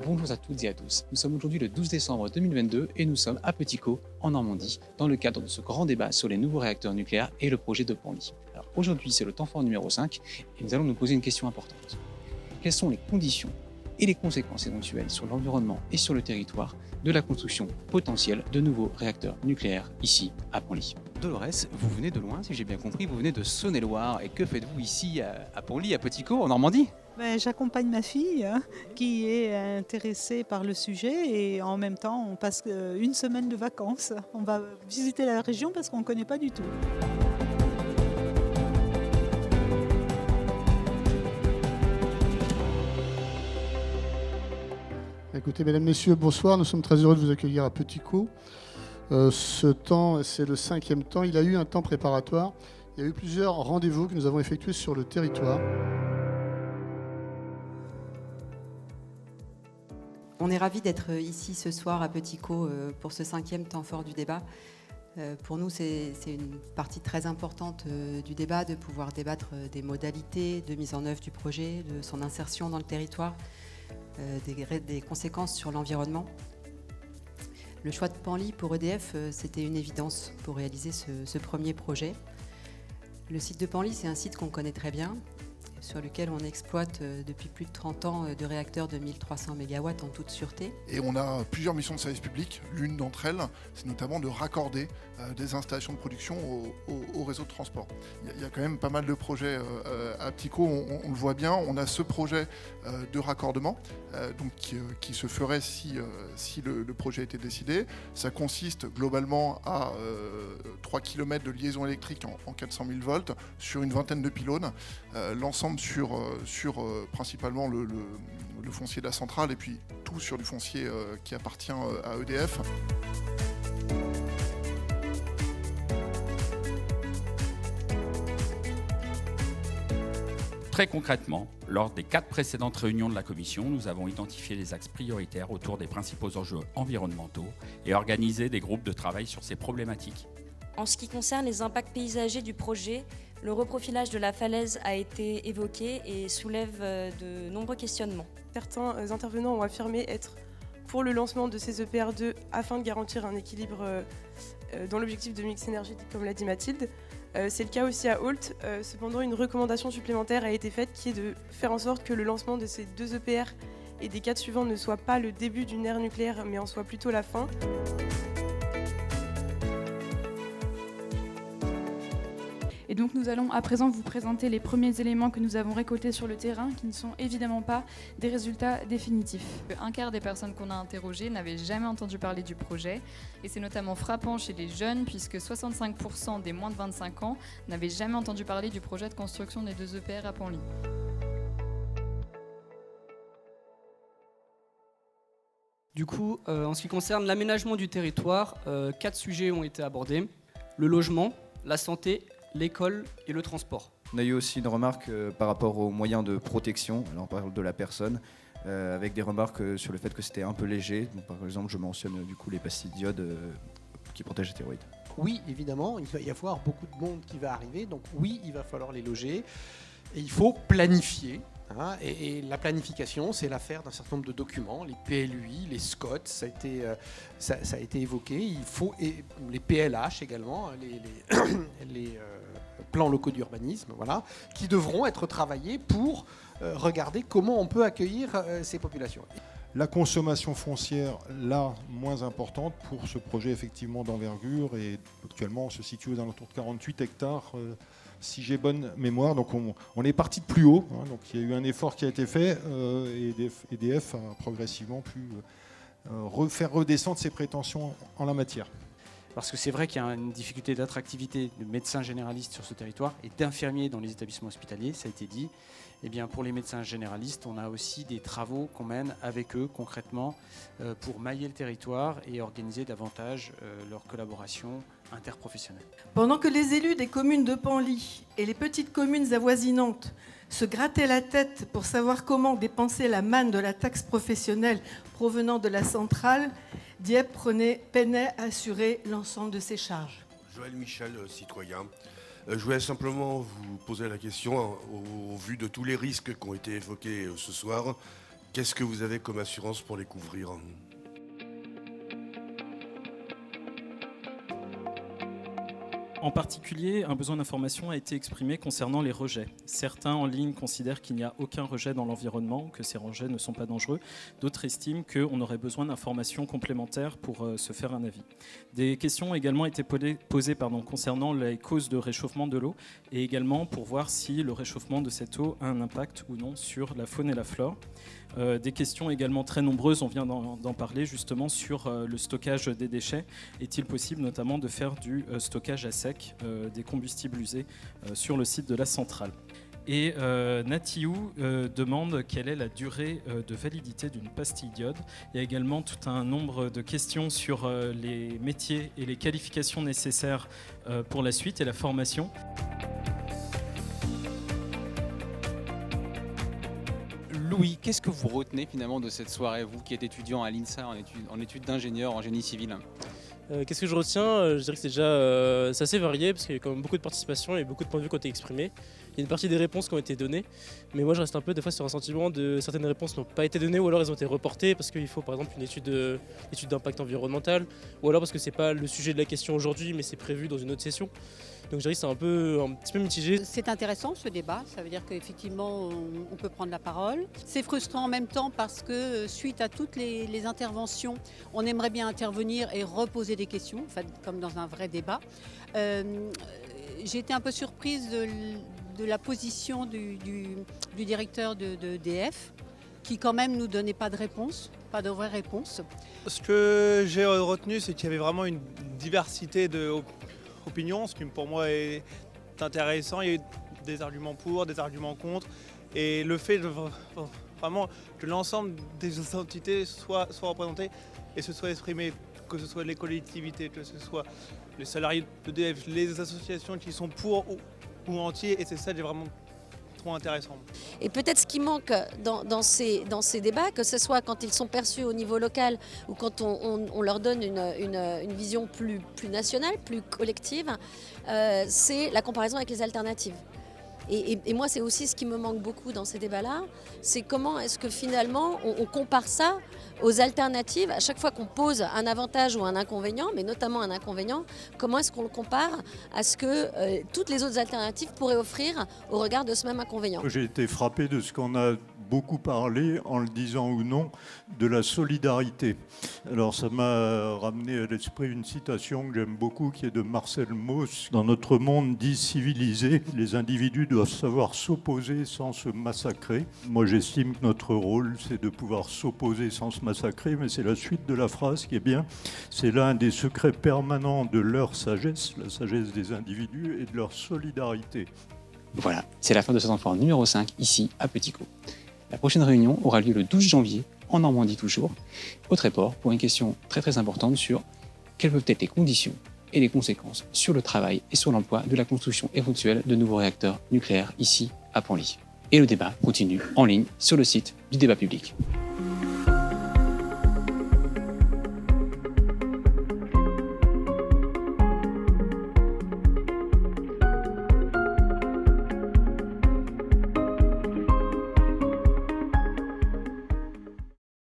Bonjour à toutes et à tous. Nous sommes aujourd'hui le 12 décembre 2022 et nous sommes à Petit Caux, en Normandie, dans le cadre de ce grand débat sur les nouveaux réacteurs nucléaires et le projet de Penly. Alors aujourd'hui, c'est le temps fort numéro 5 et nous allons nous poser une question importante. Quelles sont les conditions et les conséquences éventuelles sur l'environnement et sur le territoire de la construction potentielle de nouveaux réacteurs nucléaires ici à Penly? Dolores, vous venez de loin, si j'ai bien compris, vous venez de Saône-et-Loire. Et que faites-vous ici à Penly, à Petit Caux, en Normandie? J'accompagne ma fille qui est intéressée par le sujet et en même temps on passe une semaine de vacances. On va visiter la région parce qu'on ne connaît pas du tout. Écoutez, mesdames, messieurs, bonsoir. Nous sommes très heureux de vous accueillir à Petit Caux. Ce temps, c'est le 5e temps. Il a eu un temps préparatoire. Il y a eu plusieurs rendez-vous que nous avons effectués sur le territoire. On est ravis d'être ici ce soir à Petit Caux pour ce 5e temps fort du débat. Pour nous, c'est une partie très importante du débat, de pouvoir débattre des modalités de mise en œuvre du projet, de son insertion dans le territoire, des conséquences sur l'environnement. Le choix de Penly pour EDF, c'était une évidence pour réaliser ce premier projet. Le site de Penly, c'est un site qu'on connaît très bien, sur lequel on exploite depuis plus de 30 ans de réacteurs de 1300 MW en toute sûreté. Et on a plusieurs missions de service public. L'une d'entre elles, c'est notamment de raccorder des installations de production au réseau de transport. Il y a quand même pas mal de projets à Petit Caux, on le voit bien. On a ce projet de raccordement qui se ferait si le projet était décidé. Ça consiste globalement à 3 km de liaison électrique en 400 000 volts sur une vingtaine de pylônes. L'ensemble sur principalement le foncier de la centrale et puis tout sur du foncier qui appartient à EDF. Très concrètement, lors des 4 précédentes réunions de la Commission, nous avons identifié les axes prioritaires autour des principaux enjeux environnementaux et organisé des groupes de travail sur ces problématiques. En ce qui concerne les impacts paysagers du projet, le reprofilage de la falaise a été évoqué et soulève de nombreux questionnements. Certains intervenants ont affirmé être pour le lancement de ces EPR2 afin de garantir un équilibre dans l'objectif de mix énergétique, comme l'a dit Mathilde. C'est le cas aussi à Holt. Cependant, une recommandation supplémentaire a été faite qui est de faire en sorte que le lancement de ces 2 EPR et des 4 suivants ne soit pas le début d'une ère nucléaire, mais en soit plutôt la fin. Et donc nous allons à présent vous présenter les premiers éléments que nous avons récoltés sur le terrain, qui ne sont évidemment pas des résultats définitifs. Un quart des personnes qu'on a interrogées n'avaient jamais entendu parler du projet, et c'est notamment frappant chez les jeunes, puisque 65% des moins de 25 ans n'avaient jamais entendu parler du projet de construction des 2 EPR à Penly. Du coup, en ce qui concerne l'aménagement du territoire, 4 sujets ont été abordés: le logement, la santé, l'école et le transport. On a eu aussi une remarque par rapport aux moyens de protection, alors on parle de la personne, avec des remarques sur le fait que c'était un peu léger. Donc, par exemple, je mentionne du coup les pastilles d'iode qui protègent les stéroïdes. Oui, évidemment, il va y avoir beaucoup de monde qui va arriver, donc oui, il va falloir les loger, et il faut planifier. Et la planification, c'est l'affaire d'un certain nombre de documents, les PLUI, les SCOT, ça a été évoqué. Il faut les PLH également, les plans locaux d'urbanisme, voilà, qui devront être travaillés pour regarder comment on peut accueillir ces populations. La consommation foncière, là, moins importante pour ce projet effectivement d'envergure, et actuellement on se situe aux alentours de 48 hectares. Si j'ai bonne mémoire, donc on est parti de plus haut, donc il y a eu un effort qui a été fait et EDF a progressivement pu faire redescendre ses prétentions en la matière. Parce que c'est vrai qu'il y a une difficulté d'attractivité de médecins généralistes sur ce territoire et d'infirmiers dans les établissements hospitaliers, ça a été dit. Eh bien, pour les médecins généralistes, on a aussi des travaux qu'on mène avec eux concrètement pour mailler le territoire et organiser davantage leur collaboration interprofessionnelle. Pendant que les élus des communes de Penly et les petites communes avoisinantes se grattaient la tête pour savoir comment dépenser la manne de la taxe professionnelle provenant de la centrale, Dieppe peinait à assurer l'ensemble de ses charges. Joël Michel, citoyen. Je voulais simplement vous poser la question, au vu de tous les risques qui ont été évoqués ce soir, Qu'est-ce que vous avez comme assurance pour les couvrir ? En particulier, un besoin d'information a été exprimé concernant les rejets. Certains en ligne considèrent qu'il n'y a aucun rejet dans l'environnement, que ces rejets ne sont pas dangereux. D'autres estiment qu'on aurait besoin d'informations complémentaires pour se faire un avis. Des questions ont également été posées concernant les causes de réchauffement de l'eau et également pour voir si le réchauffement de cette eau a un impact ou non sur la faune et la flore. Des questions également très nombreuses, on vient d'en parler justement sur le stockage des déchets. Est-il possible notamment de faire du stockage à sec des combustibles usés sur le site de la centrale ? Et Natiou demande quelle est la durée de validité d'une pastille d'iode. Il y a également tout un nombre de questions sur les métiers et les qualifications nécessaires pour la suite et la formation. Louis, qu'est-ce que vous retenez finalement de cette soirée, vous qui êtes étudiant à l'INSA en études d'ingénieur en génie civil ? Qu'est-ce que je retiens ? Je dirais que c'est déjà c'est assez varié parce qu'il y a quand même beaucoup de participation et beaucoup de points de vue qui ont été exprimés. Il y a une partie des réponses qui ont été données, mais moi je reste un peu des fois sur un sentiment de certaines réponses n'ont pas été données ou alors elles ont été reportées parce qu'il faut par exemple une étude d'impact environnemental ou alors parce que c'est pas le sujet de la question aujourd'hui mais c'est prévu dans une autre session. Donc je dirais que c'est un petit peu mitigé. C'est intéressant ce débat, ça veut dire qu'effectivement on peut prendre la parole. C'est frustrant en même temps parce que suite à toutes les interventions, on aimerait bien intervenir et reposer des questions, enfin, comme dans un vrai débat. J'ai été un peu surprise de la position du directeur d'EDF qui quand même nous donnait pas de réponse, pas de vraie réponse. Ce que j'ai retenu, c'est qu'il y avait vraiment une diversité d'opinions, ce qui pour moi est intéressant. Il y a eu des arguments pour, des arguments contre, et le fait vraiment que l'ensemble des entités soient représentées et se soient exprimées, que ce soit les collectivités, que ce soit les salariés d'EDF, les associations qui sont pour ou entiers, et c'est ça qui est vraiment trop intéressant. Et peut-être ce qui manque dans ces débats, que ce soit quand ils sont perçus au niveau local ou quand on leur donne une vision plus nationale, plus collective, c'est la comparaison avec les alternatives. Et moi, c'est aussi ce qui me manque beaucoup dans ces débats-là, c'est comment est-ce que finalement on compare ça aux alternatives. À chaque fois qu'on pose un avantage ou un inconvénient, mais notamment un inconvénient, comment est-ce qu'on le compare à ce que toutes les autres alternatives pourraient offrir au regard de ce même inconvénient. J'ai été frappé de ce qu'on a beaucoup parlé, en le disant ou non, de la solidarité. Alors ça m'a ramené à l'esprit une citation que j'aime beaucoup, qui est de Marcel Mauss. Dans notre monde dit civilisé, les individus doivent savoir s'opposer sans se massacrer. Moi j'estime que notre rôle, c'est de pouvoir s'opposer sans se massacrer, mais c'est la suite de la phrase qui est bien. C'est l'un des secrets permanents de leur sagesse, la sagesse des individus, et de leur solidarité. Voilà, c'est la fin de cet enfant numéro 5, ici à Petit Caux. La prochaine réunion aura lieu le 12 janvier, en Normandie toujours, au Tréport, pour une question très très importante sur quelles peuvent être les conditions et les conséquences sur le travail et sur l'emploi de la construction éventuelle de nouveaux réacteurs nucléaires ici à Penly. Et le débat continue en ligne sur le site du débat public.